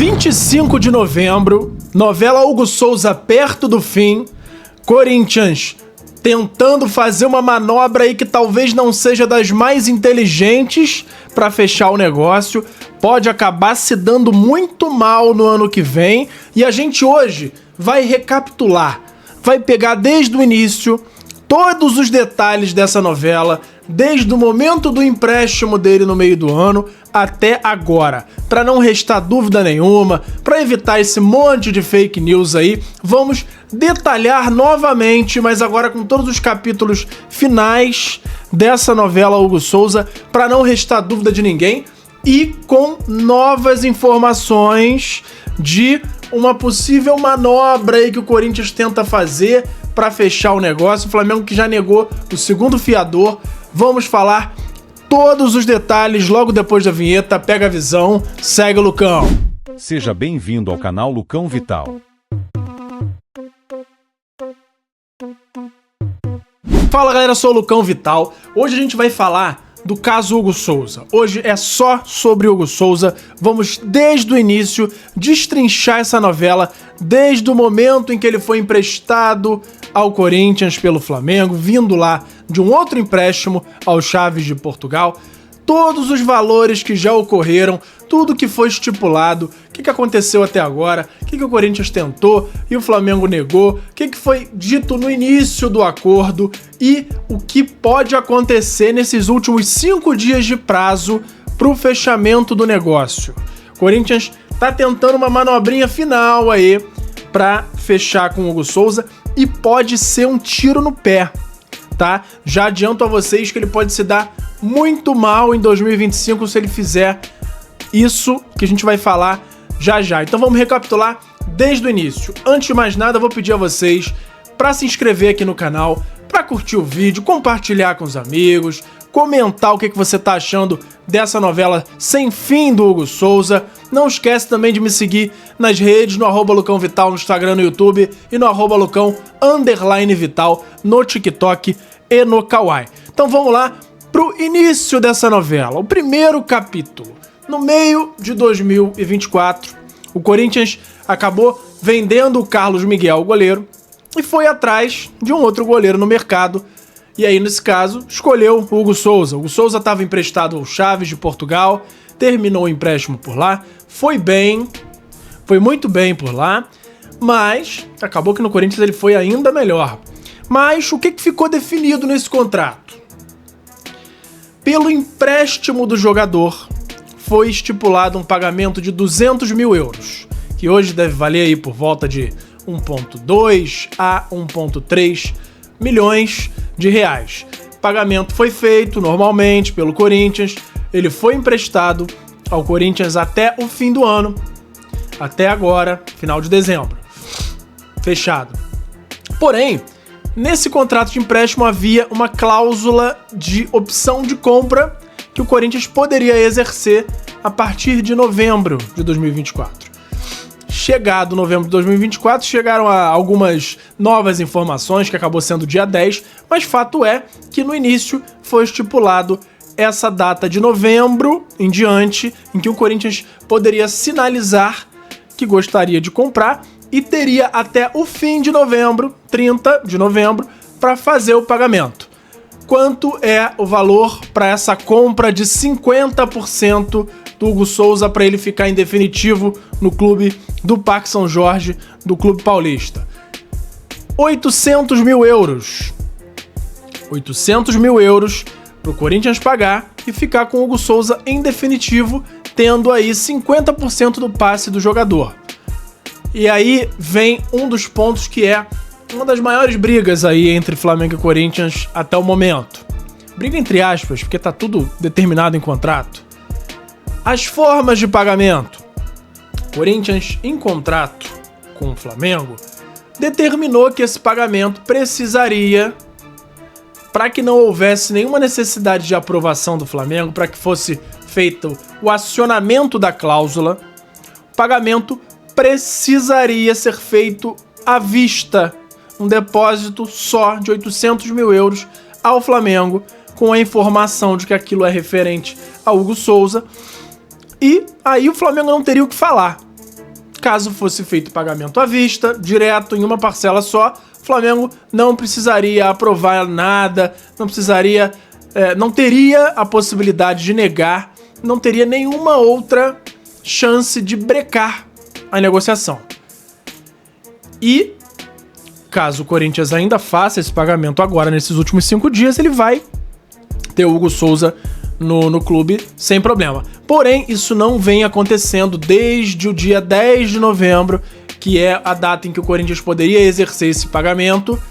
25 de novembro, novela Hugo Souza perto do fim, Corinthians tentando fazer uma manobra aí que talvez não seja das mais inteligentes para fechar o negócio, pode acabar se dando muito mal no ano que vem, e a gente hoje vai recapitular, vai pegar desde o início todos os detalhes dessa novela, desde o momento do empréstimo dele no meio do ano até agora. Para não restar dúvida nenhuma, para evitar esse monte de fake news aí, vamos detalhar novamente, mas agora com todos os capítulos finais dessa novela Hugo Souza, para não restar dúvida de ninguém e com novas informações de uma possível manobra aí que o Corinthians tenta fazer para fechar o negócio. O Flamengo que já negou o segundo fiador. Vamos falar todos os detalhes logo depois da vinheta. Pega a visão, segue o Lucão. Seja bem-vindo ao canal Lucão Vital. Fala galera, eu sou o Lucão Vital. Hoje a gente vai falar do caso Hugo Souza. Hoje é só sobre Hugo Souza. Vamos desde o início destrinchar essa novela, desde o momento em que ele foi emprestado ao Corinthians pelo Flamengo, vindo lá de um outro empréstimo ao Chaves de Portugal, todos os valores que já ocorreram, tudo que foi estipulado, o que aconteceu até agora, o que o Corinthians tentou e o Flamengo negou, o que foi dito no início do acordo e o que pode acontecer nesses últimos 5 dias de prazo para o fechamento do negócio. O Corinthians tá tentando uma manobrinha final aí para fechar com o Hugo Souza e pode ser um tiro no pé, tá? Já adianto a vocês que ele pode se dar muito mal em 2025 se ele fizer isso que a gente vai falar já já. Então vamos recapitular desde o início. Antes de mais nada, eu vou pedir a vocês para se inscrever aqui no canal, para curtir o vídeo, compartilhar com os amigos, comentar o que você tá achando dessa novela sem fim do Hugo Souza. Não esquece também de me seguir nas redes, no @LucãoVital no Instagram, no YouTube e no @Lucão_Vital no TikTok e no Kawaii. Então vamos lá pro início dessa novela, o primeiro capítulo. No meio de 2024, o Corinthians acabou vendendo o Carlos Miguel, o goleiro, e foi atrás de um outro goleiro no mercado. E aí, nesse caso, escolheu o Hugo Souza. O Hugo Souza estava emprestado ao Chaves de Portugal, terminou o empréstimo por lá, foi bem, foi muito bem por lá, mas acabou que no Corinthians ele foi ainda melhor. Mas o que ficou definido nesse contrato? Pelo empréstimo do jogador, foi estipulado um pagamento de 200 mil euros, que hoje deve valer aí por volta de 1,2 a 1,3 milhões de reais. O pagamento foi feito normalmente pelo Corinthians, ele foi emprestado ao Corinthians até o fim do ano, até agora, final de dezembro, fechado. Porém, nesse contrato de empréstimo havia uma cláusula de opção de compra que o Corinthians poderia exercer a partir de novembro de 2024. Chegado novembro de 2024, chegaram a algumas novas informações, que acabou sendo dia 10, mas fato é que no início foi estipulado essa data de novembro em diante, em que o Corinthians poderia sinalizar que gostaria de comprar e teria até o fim de novembro, 30 de novembro, para fazer o pagamento. Quanto é o valor para essa compra de 50% do Hugo Souza para ele ficar em definitivo no clube do Parque São Jorge, do clube paulista? 800 mil euros. 800 mil euros para o Corinthians pagar e ficar com o Hugo Souza em definitivo, tendo aí 50% do passe do jogador. E aí vem um dos pontos que é uma das maiores brigas aí entre Flamengo e Corinthians até o momento. Briga entre aspas, porque tá tudo determinado em contrato. As formas de pagamento. Corinthians, em contrato com o Flamengo, determinou que esse pagamento precisaria, para que não houvesse nenhuma necessidade de aprovação do Flamengo, para que fosse feito o acionamento da cláusula, o pagamento precisaria ser feito à vista, um depósito só de 800 mil euros ao Flamengo, com a informação de que aquilo é referente a Hugo Souza, e aí o Flamengo não teria o que falar. caso fosse feito pagamento à vista, direto, em uma parcela só, o Flamengo não precisaria aprovar nada, não teria a possibilidade de negar, não teria nenhuma outra chance de brecar a negociação. E, caso o Corinthians ainda faça esse pagamento agora, nesses últimos 5 dias, ele vai ter o Hugo Souza no clube sem problema. Porém, isso não vem acontecendo desde o dia 10 de novembro, que é a data em que o Corinthians poderia exercer esse pagamento.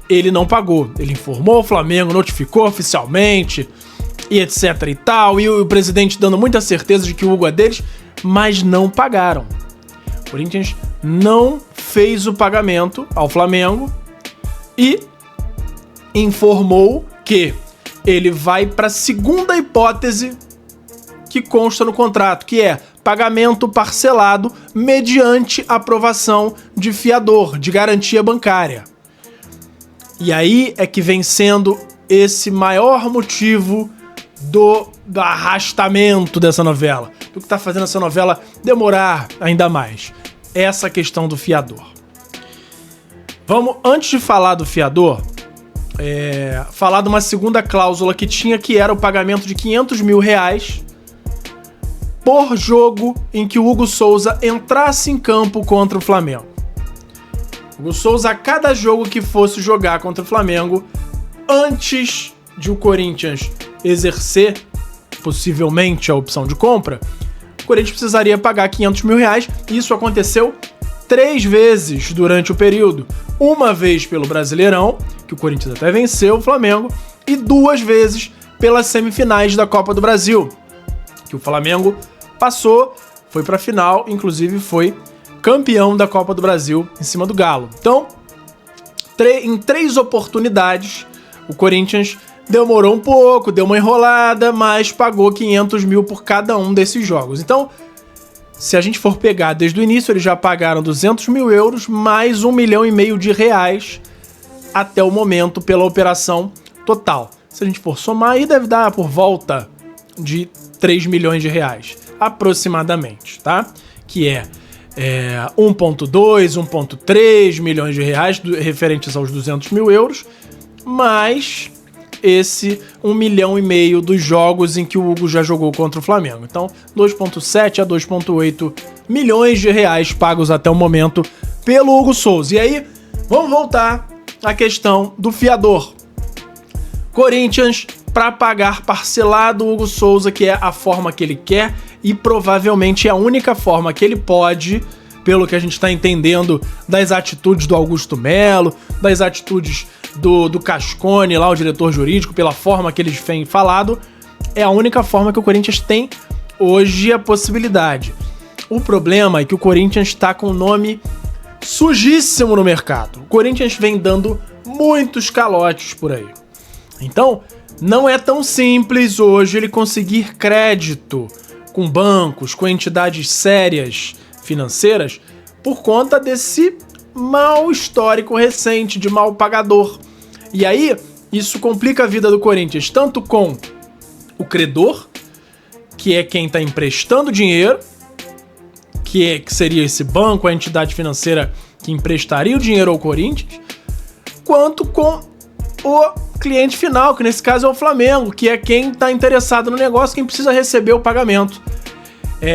Ele não pagou. Ele informou o Flamengo, notificou oficialmente, e etc e tal, e o presidente dando muita certeza de que o Hugo é deles, mas não pagaram. O Corinthians não fez o pagamento ao Flamengo e informou que ele vai para a segunda hipótese que consta no contrato, que é pagamento parcelado mediante aprovação de fiador, de garantia bancária. E aí é que vem sendo esse maior motivo do arrastamento dessa novela, do que tá fazendo essa novela demorar ainda mais. Essa questão do fiador. Vamos, antes de falar do fiador, falar de uma segunda cláusula que tinha, que era o pagamento de R$500 mil por jogo em que o Hugo Souza entrasse em campo contra o Flamengo. O Hugo Souza, a cada jogo que fosse jogar contra o Flamengo, antes de o Corinthians exercer possivelmente a opção de compra, o Corinthians precisaria pagar R$500 mil. Isso aconteceu 3 vezes durante o período. Uma vez pelo Brasileirão, que o Corinthians até venceu o Flamengo, e 2 vezes pelas semifinais da Copa do Brasil, que o Flamengo passou, foi pra final, inclusive foi campeão da Copa do Brasil em cima do Galo. Então, em 3 oportunidades, o Corinthians demorou um pouco, deu uma enrolada, mas pagou R$500 mil por cada um desses jogos. Então, se a gente for pegar desde o início, eles já pagaram €200 mil, mais R$1,5 milhão de reais até o momento pela operação total. Se a gente for somar, aí deve dar por volta de R$3 milhões, aproximadamente, tá? Que é 1,2, 1,3 milhões de reais referentes aos €200 mil, mais esse R$1,5 milhão dos jogos em que o Hugo já jogou contra o Flamengo. Então, 2,7 a 2,8 milhões de reais pagos até o momento pelo Hugo Souza. E aí, vamos voltar à questão do fiador. Corinthians, para pagar parcelado o Hugo Souza, que é a forma que ele quer e provavelmente é a única forma que ele pode, pelo que a gente está entendendo das atitudes do Augusto Melo, das atitudes do Cascone, lá o diretor jurídico, pela forma que eles têm falado, é a única forma que o Corinthians tem hoje a possibilidade. O problema é que o Corinthians está com um nome sujíssimo no mercado. O Corinthians vem dando muitos calotes por aí. Então, não é tão simples hoje ele conseguir crédito com bancos, com entidades sérias financeiras, por conta desse mau histórico recente de mal pagador. E aí, isso complica a vida do Corinthians, tanto com o credor, que é quem está emprestando dinheiro, que seria esse banco, a entidade financeira que emprestaria o dinheiro ao Corinthians, quanto com o cliente final, que nesse caso é o Flamengo, que é quem está interessado no negócio, quem precisa receber o pagamento.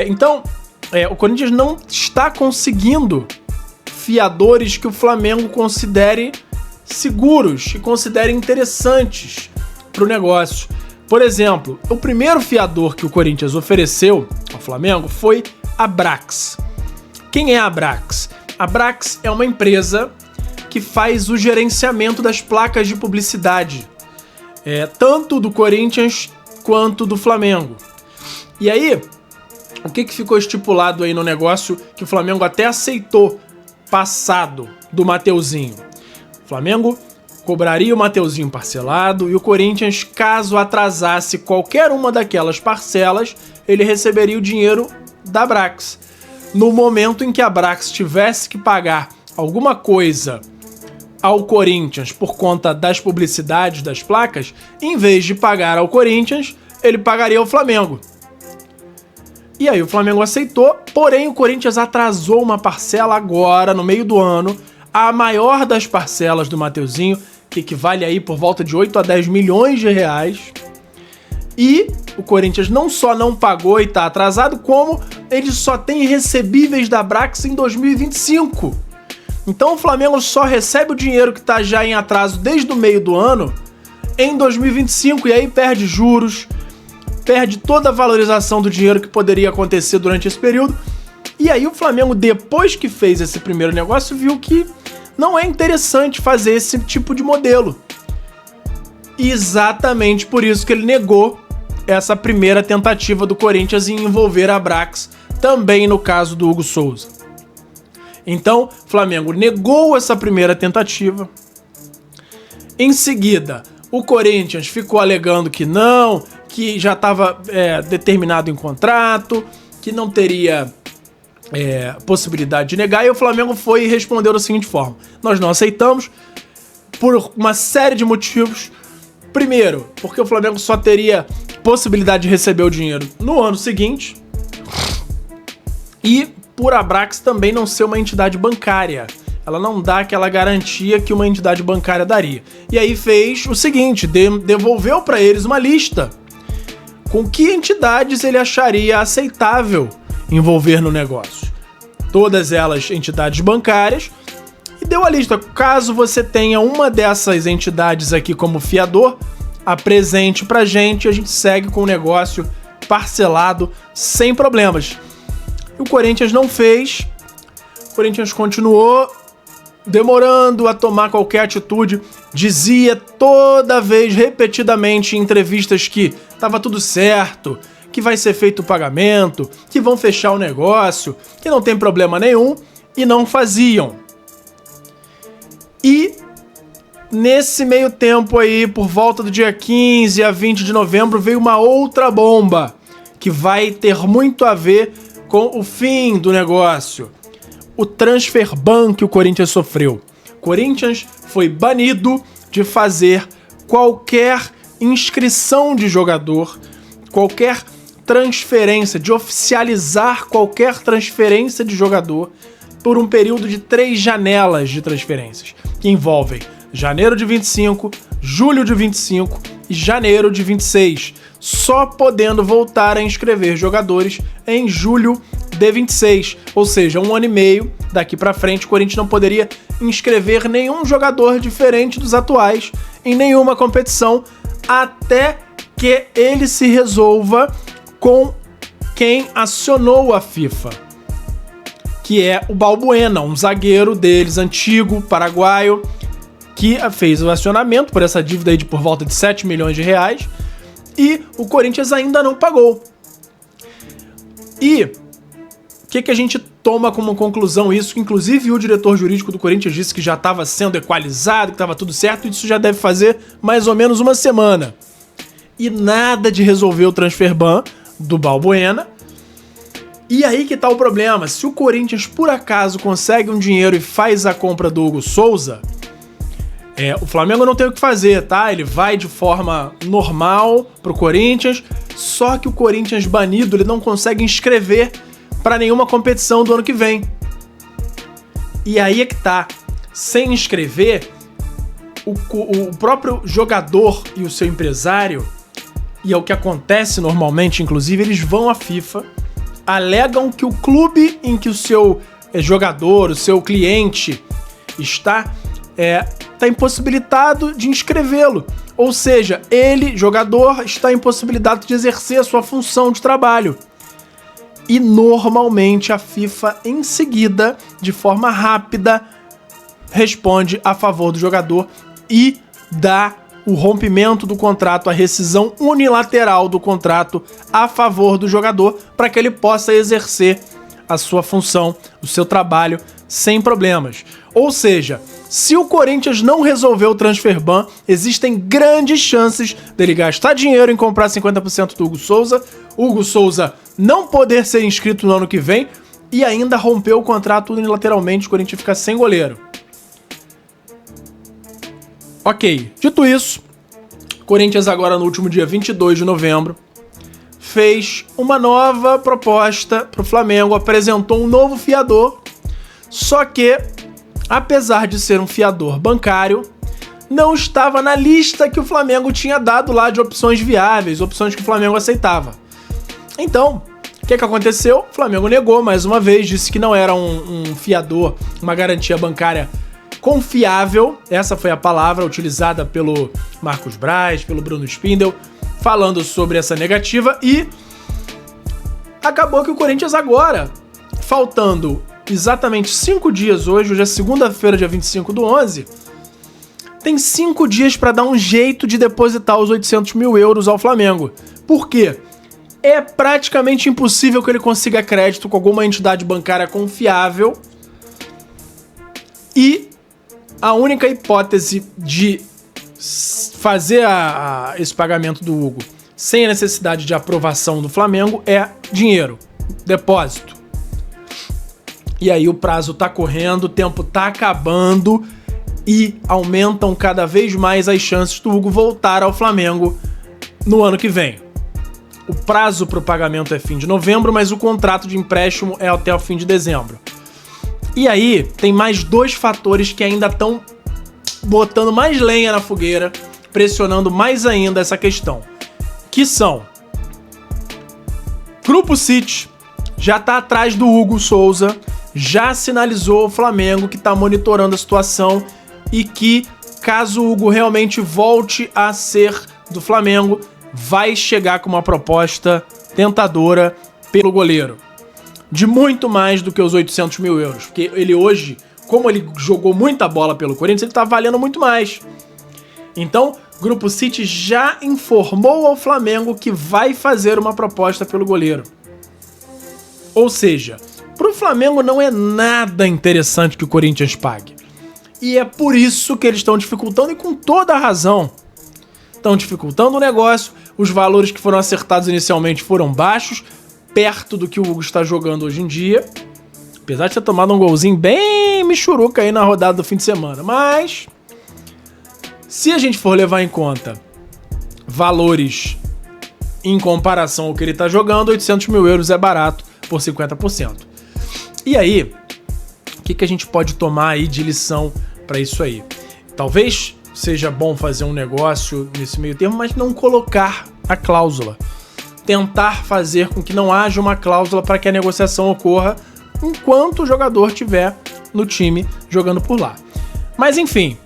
Então, o Corinthians não está conseguindo fiadores que o Flamengo considere seguros e considere interessantes para o negócio. Por exemplo, o primeiro fiador que o Corinthians ofereceu ao Flamengo foi a Brax. Quem é a Brax? A Brax é uma empresa que faz o gerenciamento das placas de publicidade, tanto do Corinthians quanto do Flamengo. E aí, o que ficou estipulado aí no negócio que o Flamengo até aceitou passado do Mateuzinho? O Flamengo cobraria o Mateuzinho parcelado e o Corinthians, caso atrasasse qualquer uma daquelas parcelas, ele receberia o dinheiro da Brax. No momento em que a Brax tivesse que pagar alguma coisa ao Corinthians por conta das publicidades das placas, em vez de pagar ao Corinthians, ele pagaria ao Flamengo. E aí o Flamengo aceitou, porém o Corinthians atrasou uma parcela agora, no meio do ano, a maior das parcelas do Mateuzinho, que equivale aí por volta de 8 a 10 milhões de reais. E o Corinthians não só não pagou e tá atrasado, como ele só tem recebíveis da Brax em 2025. Então o Flamengo só recebe o dinheiro que tá já em atraso desde o meio do ano em 2025, e aí perde juros, perde toda a valorização do dinheiro que poderia acontecer durante esse período. E aí o Flamengo, depois que fez esse primeiro negócio, viu que não é interessante fazer esse tipo de modelo. Exatamente por isso que ele negou essa primeira tentativa do Corinthians em envolver a Brax, também no caso do Hugo Souza. Então, o Flamengo negou essa primeira tentativa. Em seguida, o Corinthians ficou alegando que não, que já estava determinado em contrato, que não teria possibilidade de negar, e o Flamengo foi e respondeu da seguinte forma: nós não aceitamos por uma série de motivos. Primeiro, porque o Flamengo só teria possibilidade de receber o dinheiro no ano seguinte, e por a Brax também não ser uma entidade bancária. Ela não dá aquela garantia que uma entidade bancária daria. E aí fez o seguinte, devolveu para eles uma lista com que entidades ele acharia aceitável envolver no negócio. Todas elas entidades bancárias, e deu a lista. Caso você tenha uma dessas entidades aqui como fiador, apresente pra gente, a gente segue com o negócio parcelado sem problemas. E o Corinthians não fez, o Corinthians continuou demorando a tomar qualquer atitude, dizia toda vez, repetidamente em entrevistas, que estava tudo certo, que vai ser feito o pagamento, que vão fechar o negócio, que não tem problema nenhum, e não faziam. E nesse meio tempo aí, por volta do dia 15 a 20 de novembro, veio uma outra bomba, que vai ter muito a ver com o fim do negócio. O transfer ban que o Corinthians sofreu. O Corinthians foi banido de fazer qualquer inscrição de jogador, qualquer transferência, de oficializar qualquer transferência de jogador por um período de 3 janelas de transferências, que envolvem janeiro de 25, julho de 25 e janeiro de 26, só podendo voltar a inscrever jogadores em julho de 26, ou seja, 1 ano e meio daqui pra frente o Corinthians não poderia inscrever nenhum jogador diferente dos atuais em nenhuma competição, até que ele se resolva com quem acionou a FIFA, que é o Balbuena, um zagueiro deles antigo, paraguaio, que fez o acionamento por essa dívida aí de por volta de 7 milhões de reais, e o Corinthians ainda não pagou. E o que a gente toma como conclusão isso? Que inclusive o diretor jurídico do Corinthians disse que já estava sendo equalizado, que estava tudo certo, e isso já deve fazer mais ou menos uma semana. E nada de resolver o transfer ban do Balbuena. E aí que tá o problema: se o Corinthians por acaso consegue um dinheiro e faz a compra do Hugo Souza, o Flamengo não tem o que fazer, tá? Ele vai de forma normal pro Corinthians, só que o Corinthians banido, ele não consegue inscrever para nenhuma competição do ano que vem. E aí é que tá. Sem inscrever, o próprio jogador e o seu empresário, e é o que acontece normalmente, inclusive, eles vão à FIFA, alegam que o clube em que o seu jogador, o seu cliente está impossibilitado de inscrevê-lo. Ou seja, ele, jogador, está impossibilitado de exercer a sua função de trabalho. E normalmente a FIFA, em seguida, de forma rápida, responde a favor do jogador e dá o rompimento do contrato, a rescisão unilateral do contrato a favor do jogador, para que ele possa exercer a sua função, o seu trabalho, sem problemas. Ou seja, se o Corinthians não resolver o transfer ban, existem grandes chances dele gastar dinheiro em comprar 50% do Hugo Souza não poder ser inscrito no ano que vem e ainda romper o contrato unilateralmente, o Corinthians ficar sem goleiro. Ok, dito isso, o Corinthians agora no último dia 22 de novembro fez uma nova proposta para o Flamengo, apresentou um novo fiador, só que, apesar de ser um fiador bancário, não estava na lista que o Flamengo tinha dado lá de opções viáveis, opções que o Flamengo aceitava. Então, o que aconteceu? O Flamengo negou mais uma vez, disse que não era um fiador, uma garantia bancária confiável. Essa foi a palavra utilizada pelo Marcos Braz, pelo Bruno Spindel, falando sobre essa negativa, e acabou que o Corinthians agora, faltando exatamente 5 dias hoje é segunda-feira, dia 25/11, tem 5 dias para dar um jeito de depositar os 800 mil euros ao Flamengo. Por quê? É praticamente impossível que ele consiga crédito com alguma entidade bancária confiável, e a única hipótese de fazer esse pagamento do Hugo sem a necessidade de aprovação do Flamengo é dinheiro, depósito. E aí o prazo tá correndo, o tempo tá acabando e aumentam cada vez mais as chances do Hugo voltar ao Flamengo no ano que vem. O prazo para o pagamento é fim de novembro, mas o contrato de empréstimo é até o fim de dezembro. E aí tem mais 2 fatores que ainda estão botando mais lenha na fogueira, pressionando mais ainda essa questão, que são: Grupo City já tá atrás do Hugo Souza, já sinalizou ao Flamengo que tá monitorando a situação e que, caso o Hugo realmente volte a ser do Flamengo, vai chegar com uma proposta tentadora pelo goleiro, de muito mais do que os 800 mil euros, porque ele hoje, como ele jogou muita bola pelo Corinthians, ele tá valendo muito mais. Então, Grupo City já informou ao Flamengo que vai fazer uma proposta pelo goleiro. Ou seja, pro Flamengo não é nada interessante que o Corinthians pague. E é por isso que eles estão dificultando, e com toda a razão. Estão dificultando o negócio, os valores que foram acertados inicialmente foram baixos, perto do que o Hugo está jogando hoje em dia. Apesar de ter tomado um golzinho bem michuruca aí na rodada do fim de semana. Mas, se a gente for levar em conta valores em comparação ao que ele está jogando, 800 mil euros é barato por 50%. E aí, o que a gente pode tomar aí de lição para isso aí? Talvez seja bom fazer um negócio nesse meio termo, mas não colocar a cláusula. Tentar fazer com que não haja uma cláusula para que a negociação ocorra enquanto o jogador estiver no time jogando por lá. Mas enfim,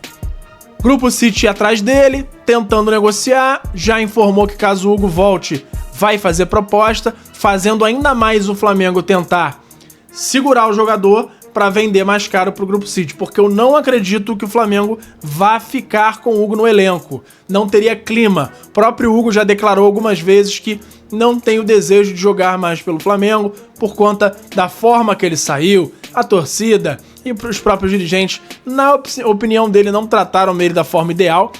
Grupo City atrás dele, tentando negociar, já informou que caso o Hugo volte, vai fazer proposta, fazendo ainda mais o Flamengo tentar segurar o jogador para vender mais caro para o Grupo City, porque eu não acredito que o Flamengo vá ficar com o Hugo no elenco. Não teria clima. O próprio Hugo já declarou algumas vezes que não tem o desejo de jogar mais pelo Flamengo por conta da forma que ele saiu, a torcida e os próprios dirigentes, na opinião dele, não trataram ele da forma ideal.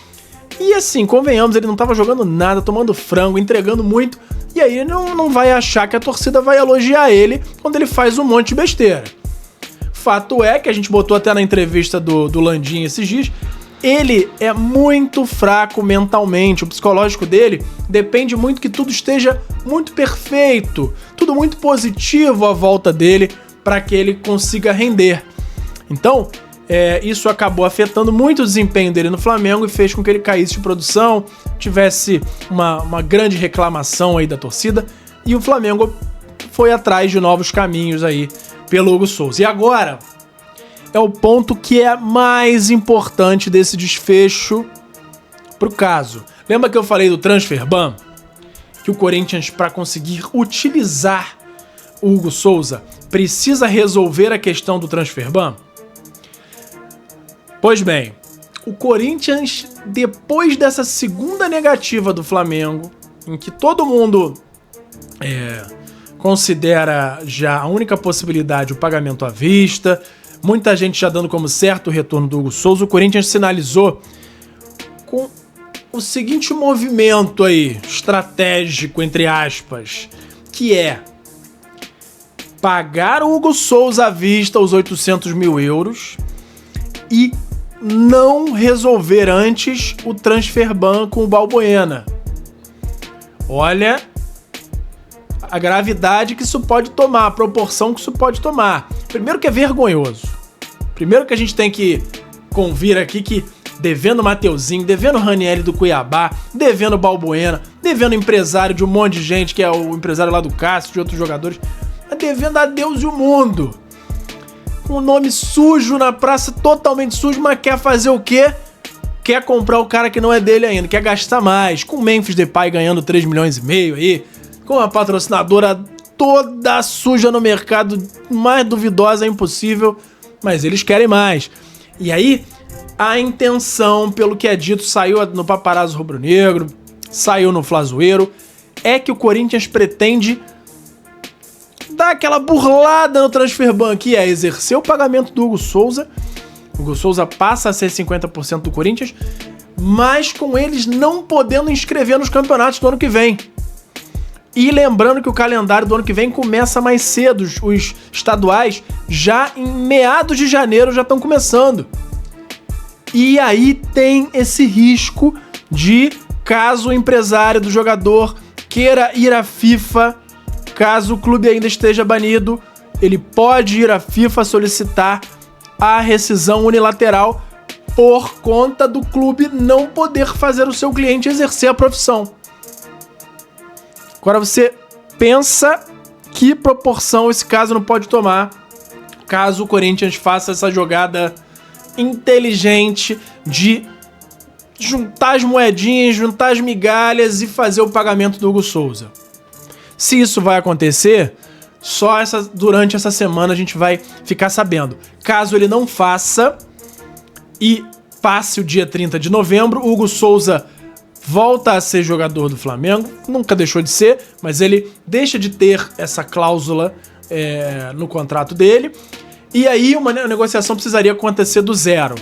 E assim, convenhamos, ele não estava jogando nada, tomando frango, entregando muito, e aí ele não vai achar que a torcida vai elogiar ele quando ele faz um monte de besteira. Fato é que a gente botou até na entrevista do Landim esses dias, ele é muito fraco mentalmente, o psicológico dele depende muito que tudo esteja muito perfeito, tudo muito positivo à volta dele para que ele consiga render. Então, isso acabou afetando muito o desempenho dele no Flamengo e fez com que ele caísse de produção, tivesse uma grande reclamação aí da torcida, e o Flamengo foi atrás de novos caminhos aí pelo Hugo Souza. E agora é o ponto que é mais importante desse desfecho pro caso. Lembra que eu falei do transfer ban? Que o Corinthians, para conseguir utilizar o Hugo Souza, precisa resolver a questão do transfer ban? Pois bem, o Corinthians, depois dessa segunda negativa do Flamengo, em que todo mundo considera já a única possibilidade o pagamento à vista, muita gente já dando como certo o retorno do Hugo Souza, o Corinthians sinalizou com o seguinte movimento aí, estratégico, entre aspas, que é pagar o Hugo Souza à vista, os 800 mil euros, e não resolver antes o transfer ban com o Balbuena. Olha, a gravidade que isso pode tomar, a proporção que isso pode tomar. Primeiro que é vergonhoso. Primeiro que a gente tem que convir aqui que devendo Mateuzinho, devendo Ranieri do Cuiabá, devendo Balbuena, devendo empresário de um monte de gente, que é o empresário lá do Cássio, de outros jogadores, devendo a Deus e o mundo. Com o nome sujo na praça, totalmente sujo, mas quer fazer o quê? Quer comprar o cara que não é dele ainda, quer gastar mais, com o Memphis Depay ganhando 3,5 milhões aí, com a patrocinadora toda suja no mercado, mais duvidosa é impossível, mas eles querem mais. E aí, a intenção, pelo que é dito, saiu no Paparazzo Rubro-Negro, saiu no Flazoeiro, é que o Corinthians pretende dar aquela burlada no Transferban, que é exercer o pagamento do Hugo Souza. O Hugo Souza passa a ser 50% do Corinthians, mas com eles não podendo inscrever nos campeonatos do ano que vem. E lembrando que o calendário do ano que vem começa mais cedo, os estaduais já em meados de janeiro já estão começando. E aí tem esse risco de, caso o empresário do jogador queira ir à FIFA, caso o clube ainda esteja banido, ele pode ir à FIFA solicitar a rescisão unilateral por conta do clube não poder fazer o seu cliente exercer a profissão. Agora você pensa que proporção esse caso não pode tomar caso o Corinthians faça essa jogada inteligente de juntar as moedinhas, juntar as migalhas e fazer o pagamento do Hugo Souza. Se isso vai acontecer, só durante essa semana a gente vai ficar sabendo. Caso ele não faça e passe o dia 30 de novembro, o Hugo Souza volta a ser jogador do Flamengo, nunca deixou de ser, mas ele deixa de ter essa cláusula no contrato dele. E aí uma negociação precisaria acontecer do zero.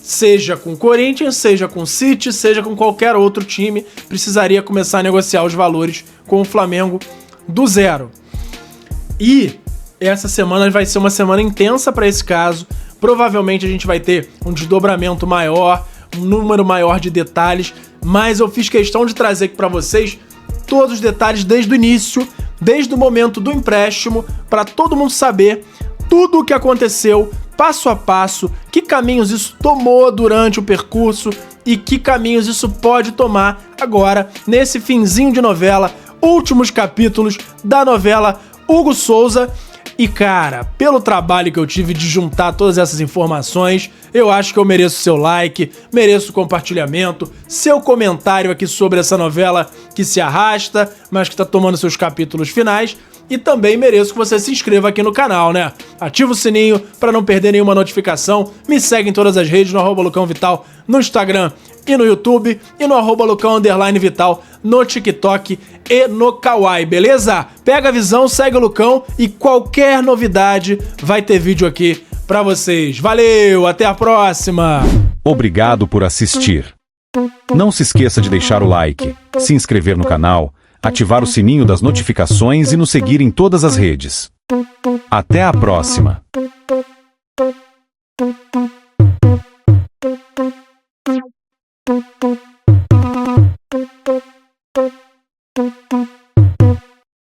Seja com o Corinthians, seja com o City, seja com qualquer outro time, precisaria começar a negociar os valores com o Flamengo do zero. E essa semana vai ser uma semana intensa para esse caso. Provavelmente a gente vai ter um desdobramento maior, um número maior de detalhes, mas eu fiz questão de trazer aqui para vocês todos os detalhes desde o início, desde o momento do empréstimo, para todo mundo saber tudo o que aconteceu, passo a passo, que caminhos isso tomou durante o percurso e que caminhos isso pode tomar agora, nesse finzinho de novela, últimos capítulos da novela Hugo Souza. E cara, pelo trabalho que eu tive de juntar todas essas informações, eu acho que eu mereço seu like, mereço compartilhamento, seu comentário aqui sobre essa novela que se arrasta, mas que tá tomando seus capítulos finais. E também mereço que você se inscreva aqui no canal, né? Ativa o sininho para não perder nenhuma notificação. Me segue em todas as redes, no @LucãoVital, no Instagram e no YouTube, e no @Lucão_Vital no TikTok e no Kawaii, beleza? Pega a visão, segue o Lucão e qualquer novidade vai ter vídeo aqui pra vocês. Valeu, até a próxima! Obrigado por assistir. Não se esqueça de deixar o like, se inscrever no canal, ativar o sininho das notificações e nos seguir em todas as redes. Até a próxima! Boop boop.